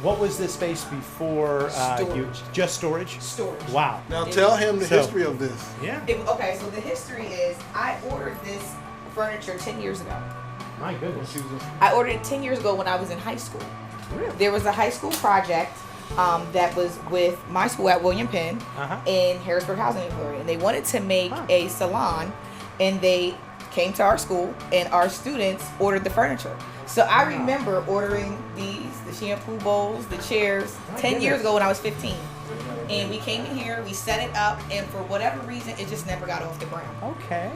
What was this space before you? Just storage? Storage. Wow. Now tell him the history of this. Yeah. Okay, so the history is I ordered this furniture 10 years ago. My goodness. I ordered it 10 years ago when I was in high school. Really? There was a high school project that was with my school at William Penn in Harrisburg Housing Authority. And they wanted to make a salon, and they came to our school, and our students ordered the furniture. So I remember ordering the shampoo bowls, the chairs, 10 years ago when I was 15. And we came in here, we set it up, and for whatever reason, it just never got off the ground. Okay.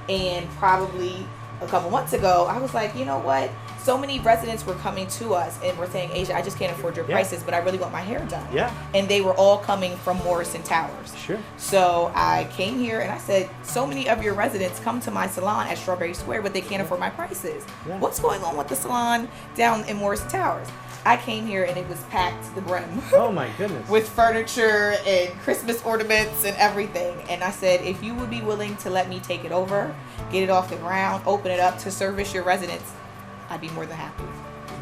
And probably a couple months ago, I was like, you know what? So many residents were coming to us and were saying, Asia, I just can't afford your prices, but I really want my hair done. Yeah. And they were all coming from Morrison Towers. Sure. So I came here and I said, so many of your residents come to my salon at Strawberry Square, but they can't afford my prices. Yeah. What's going on with the salon down in Morrison Towers? I came here and it was packed to the brim. Oh my goodness. With furniture and Christmas ornaments and everything. And I said, if you would be willing to let me take it over, get it off the ground, open it up to service your residents, I'd be more than happy.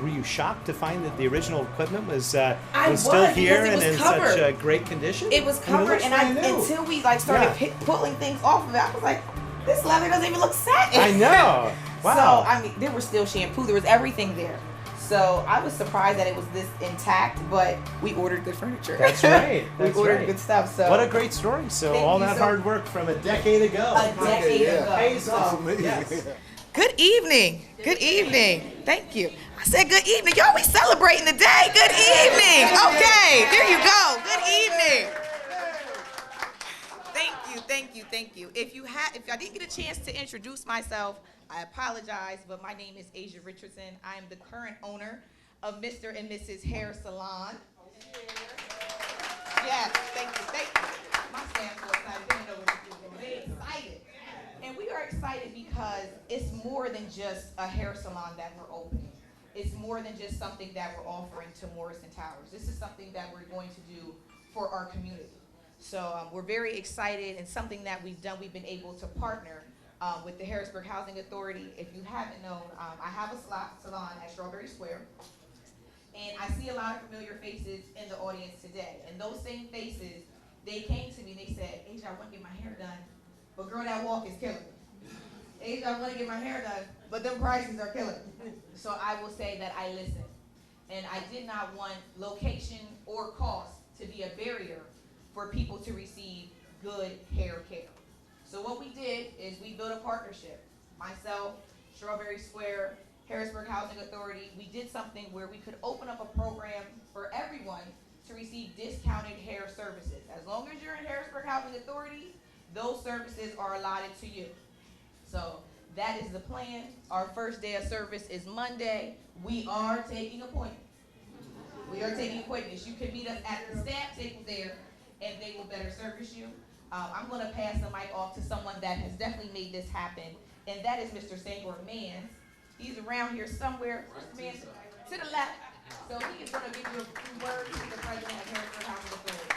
Were you shocked to find that the original equipment was still was, here because and it was in covered. such great condition? It was covered, looks brand new. until we started pulling things off of it, I was like, this leather doesn't even look satin. I know. Wow. So I mean, there was still shampoo, there was everything there. So I was surprised that it was this intact, but we ordered good furniture. That's right. We ordered good stuff. So what a great story. So Thank all you that so- hard work from a decade ago. A decade ago. Pays So- off. Yes. Good evening. Good evening. Thank you. I said good evening. Y'all, we celebrating the day. Good evening. Okay, there you go. Good evening. Thank you. If I didn't get a chance to introduce myself, I apologize, but my name is Asia Richardson. I am the current owner of Mr. and Mrs. Hair Salon. Yes, thank you. My staff so excited. They didn't know what to do. They're excited. And we are excited because it's more than just a hair salon that we're opening. It's more than just something that we're offering to Morrison Towers. This is something that we're going to do for our community. So we're very excited, and something that we've done, we've been able to partner with the Harrisburg Housing Authority. If you haven't known, I have a salon at Strawberry Square. And I see a lot of familiar faces in the audience today. And those same faces, they came to me and they said, Asia, I want to get my hair done, but girl, that walk is killing me. Asia, I want to get my hair done, but them prices are killing me. So I will say that I listened. And I did not want location or cost to be a barrier for people to receive good hair care. So what we did is we built a partnership. Myself, Strawberry Square, Harrisburg Housing Authority, we did something where we could open up a program for everyone to receive discounted hair services. As long as you're in Harrisburg Housing Authority, those services are allotted to you. So that is the plan. Our first day of service is Monday. We are taking appointments. You can meet us at the staff table there, and they will better service you. I'm going to pass the mic off to someone that has definitely made this happen, and that is Mr. Sangor Mans. He's around here somewhere. Mr. Mans, to the left. So he is going to give you a few words to the president of Harrisburg Housing Authority.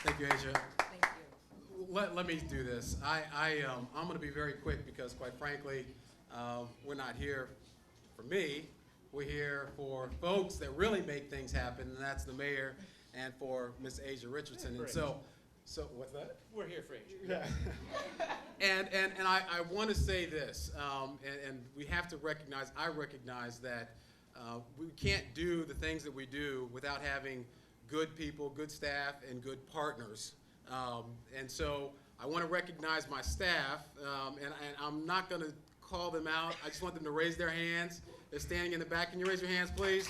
Thank you, Asia. Thank you. Let me do this. I'm going to be very quick because, quite frankly, we're not here for me. We're here for folks that really make things happen, and that's the mayor and for Miss Asia Richardson. And so what's that? We're here for Asia. Yeah. and I want to say this, and we have to recognize, I recognize that we can't do the things that we do without having good people, good staff, and good partners. And so I want to recognize my staff, and I'm not going to call them out. I just want them to raise their hands. They're standing in the back. Can you raise your hands, please?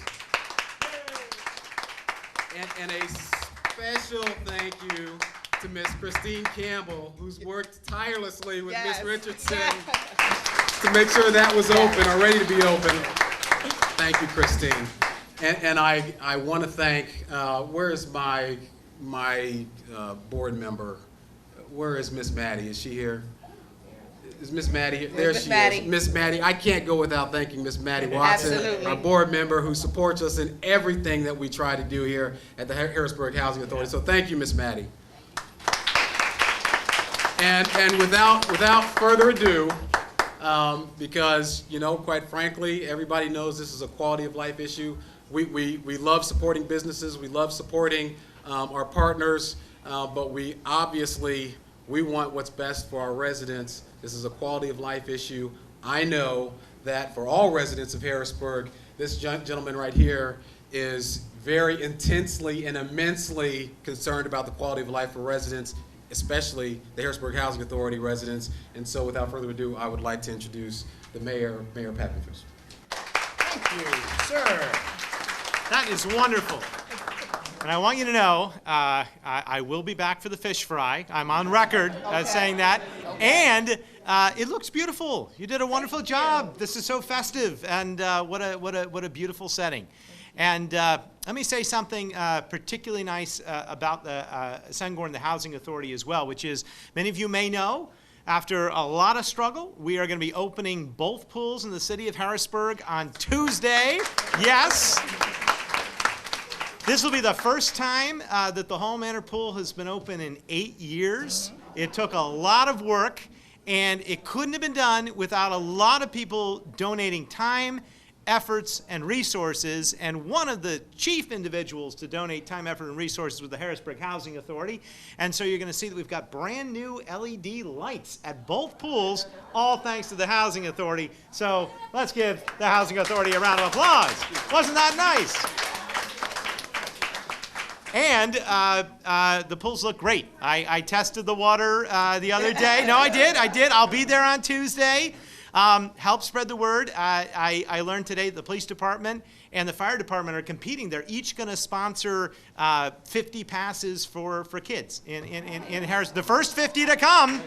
And a special thank you to Miss Christine Campbell, who's worked tirelessly with Miss Richardson to make sure that was open or ready to be open. Thank you, Christine. And I want to thank, where is my board member? Where is Miss Maddie? Is she here? Is Miss Maddie here? There she is. Miss Maddie. I can't go without thanking Miss Maddie Watson, Absolutely. our board member who supports us in everything that we try to do here at the Harrisburg Housing Authority. So thank you, Miss Maddie. And without further ado, because, quite frankly, everybody knows this is a quality of life issue. we love supporting businesses, we love supporting our partners, but we obviously, we want what's best for our residents. This is a quality of life issue. I know that for all residents of Harrisburg, this gentleman right here is very intensely and immensely concerned about the quality of life for residents, especially the Harrisburg Housing Authority residents. And so without further ado, I would like to introduce the mayor, Mayor Pat Memphis. Thank you, sir. That is wonderful. And I want you to know, I will be back for the fish fry. I'm on record as saying that. And it looks beautiful. You did a wonderful job. This is so festive, and what a beautiful setting. And let me say something particularly nice about the Sengor and the Housing Authority as well, which is, many of you may know, after a lot of struggle, we are going to be opening both pools in the city of Harrisburg on Tuesday. Yes. This will be the first time that the Hall Manor Pool has been open in 8 years. It took a lot of work, and it couldn't have been done without a lot of people donating time, efforts, and resources. And one of the chief individuals to donate time, effort, and resources was the Harrisburg Housing Authority. And so you're going to see that we've got brand new LED lights at both pools, all thanks to the Housing Authority. So let's give the Housing Authority a round of applause. Wasn't that nice? And the pools look great. I tested the water the other day. No, I did. I'll be there on Tuesday. Help spread the word. I learned today that the police department and the fire department are competing. They're each going to sponsor 50 passes for kids in Harris. The first 50 to come.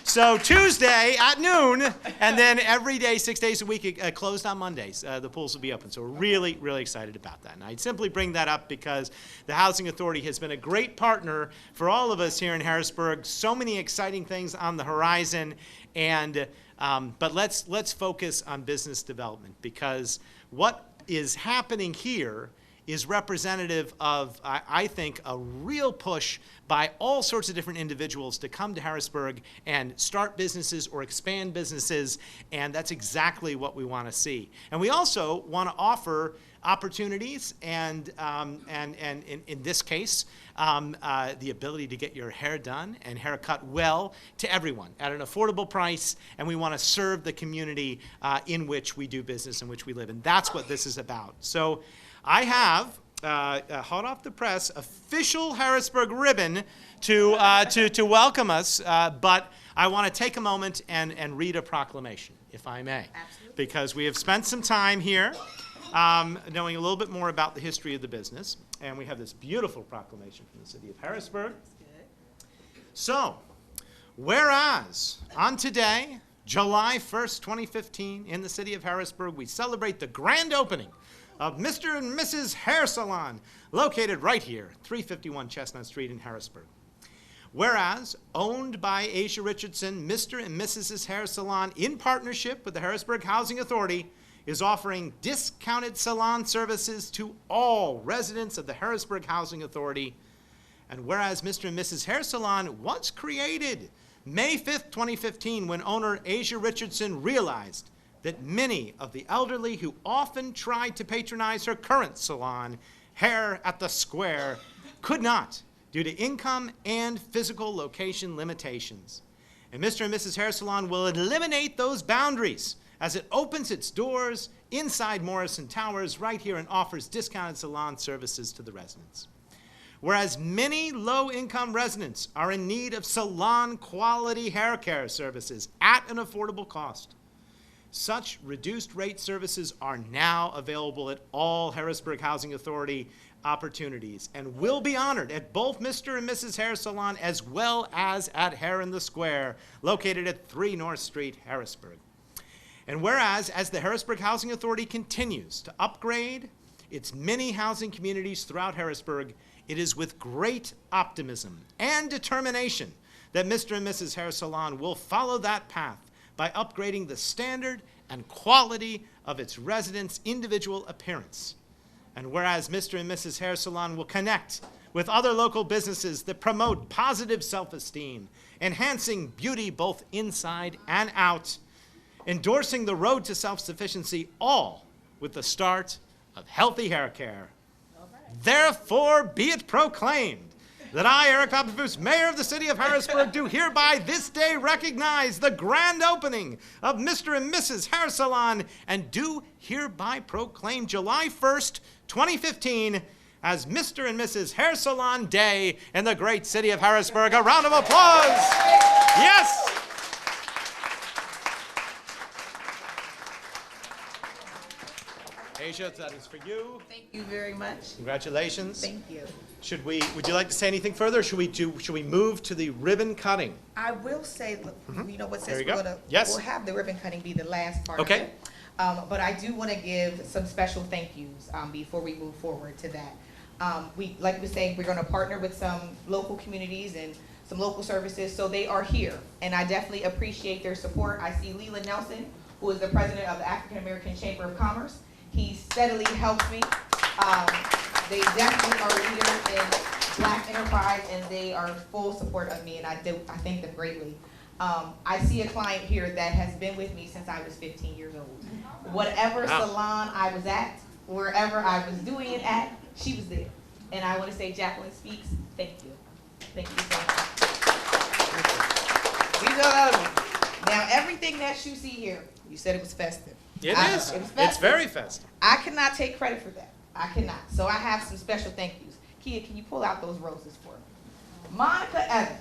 So Tuesday at noon, and then every day, 6 days a week, closed on Mondays. The pools will be open. So we're really, really excited about that. And I simply bring that up because the Housing Authority has been a great partner for all of us here in Harrisburg. So many exciting things on the horizon. And but let's focus on business development, because what is happening here is representative of, I think, a real push by all sorts of different individuals to come to Harrisburg and start businesses or expand businesses, and that's exactly what we want to see. And we also want to offer opportunities and in this case, the ability to get your hair done and hair cut well to everyone at an affordable price, and we want to serve the community in which we do business, in which we live, and that's what this is about. So I have, hot off the press, official Harrisburg ribbon to welcome us, but I want to take a moment and read a proclamation, if I may. Absolutely. Because we have spent some time here knowing a little bit more about the history of the business, and we have this beautiful proclamation from the city of Harrisburg. So, whereas on today, July 1st, 2015, in the city of Harrisburg, we celebrate the grand opening of Mr. and Mrs. Hair Salon, located right here, 351 Chestnut Street in Harrisburg. Whereas, owned by Asia Richardson, Mr. and Mrs. Hair Salon, in partnership with the Harrisburg Housing Authority, is offering discounted salon services to all residents of the Harrisburg Housing Authority. And whereas Mr. and Mrs. Hair Salon was created May 5th, 2015, when owner Asia Richardson realized that many of the elderly who often tried to patronize her current salon, Hair at the Square, could not due to income and physical location limitations. And Mr. and Mrs. Hair Salon will eliminate those boundaries as it opens its doors inside Morrison Towers right here and offers discounted salon services to the residents. Whereas many low-income residents are in need of salon-quality hair care services at an affordable cost, such reduced rate services are now available at all Harrisburg Housing Authority opportunities and will be honored at both Mr. and Mrs. Hair Salon as well as at Hair in the Square, located at 3 North Street, Harrisburg. And whereas, as the Harrisburg Housing Authority continues to upgrade its many housing communities throughout Harrisburg, it is with great optimism and determination that Mr. and Mrs. Hair Salon will follow that path by upgrading the standard and quality of its residents' individual appearance. And whereas Mr. and Mrs. Hair Salon will connect with other local businesses that promote positive self-esteem, enhancing beauty both inside and out, endorsing the road to self-sufficiency, all with the start of healthy hair care. Therefore, be it proclaimed that I, Eric Papafoose, Mayor of the City of Harrisburg, do hereby this day recognize the grand opening of Mr. and Mrs. Hair Salon and do hereby proclaim July 1st, 2015 as Mr. and Mrs. Hair Salon Day in the great city of Harrisburg. A round of applause. Yes. Asia, that is for you. Thank you very much. Congratulations. Thank you. Would you like to say anything further, or should we move to the ribbon cutting? I will say, look, you know what, There since you we're go. gonna, Yes. we'll have the ribbon cutting be the last part of Okay. it. But I do want to give some special thank yous before we move forward to that. Like we were saying, we're going to partner with some local communities and some local services, so they are here, and I definitely appreciate their support. I see Leland Nelson, who is the president of the African American Chamber of Commerce. He steadily helps me. They definitely are leaders in Black enterprise, and they are full support of me, and I thank them greatly. I see a client here that has been with me since I was 15 years old. Whatever salon I was at, wherever I was doing it at, she was there. And I want to say, Jacqueline Speaks, thank you. Thank you so much. These are the other ones. Now, everything that you see here, you said it was festive. It is. It was It's festive. very festive. I cannot take credit for that. I cannot. So I have some special thank yous. Kia, can you pull out those roses for me? Monica Evans.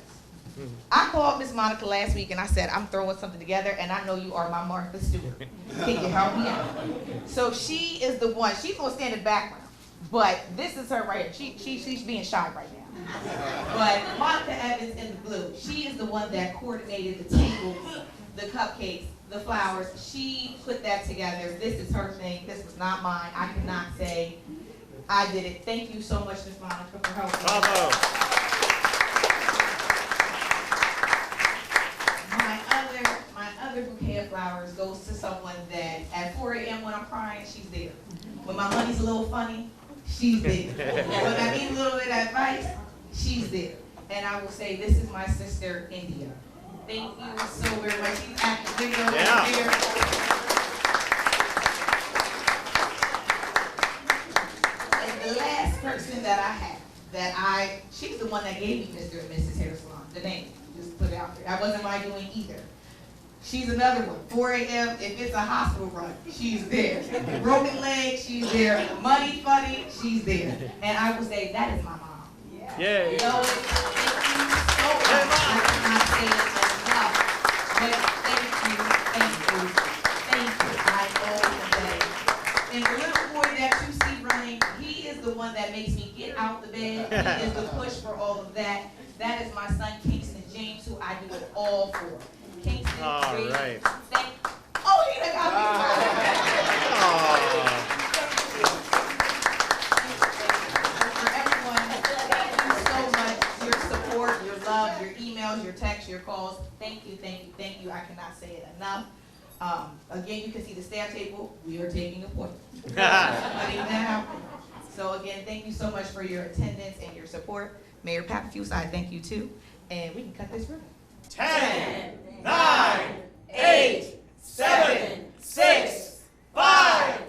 I called Miss Monica last week and I said, I'm throwing something together and I know you are my Martha Stewart. Can you help me out? So she is the one. She's going to stand in the background. But this is her right here. She's being shy right now. But Monica Evans in the blue, she is the one that coordinated the tables, the cupcakes, the flowers. She put that together. This is her thing. This was not mine. I cannot say I did it. Thank you so much, Miss Monica, for helping. Bravo. My other bouquet of flowers goes to someone that at 4 a.m. when I'm crying, she's there. When my money's a little funny, she's there. When I need a little bit of advice, she's there. And I will say, this is my sister, India. Thank you so very much. She's at the video Yeah. here. And the last person that I have, she's the one that gave me Mr. and Mrs. Hair Salon, the name, just put it out there. That wasn't my doing either. She's another one. 4 a.m., if it's a hospital run, she's there. Broken leg, she's there. Money funny, she's there. And I will say, that is my mom. Yay. You know, thank you so much. I cannot say it enough. But thank you. I always say. And the little boy that you see running, he is the one that makes me get out the bed. He is the push for all of that. That is my son, Kingston James, who I do it all for. Kingston, All great. right. Oh, he done got me. For everyone, thank you so much. Your support, your love, your emails, your texts, your calls. Thank you. I cannot say it enough. Again, you can see the staff table. We are taking appointments. Letting that happen. So again, thank you so much for your attendance and your support. Mayor Papafoose, I thank you too. And we can cut this ribbon. 10, 9, 8, 7, 6, 5,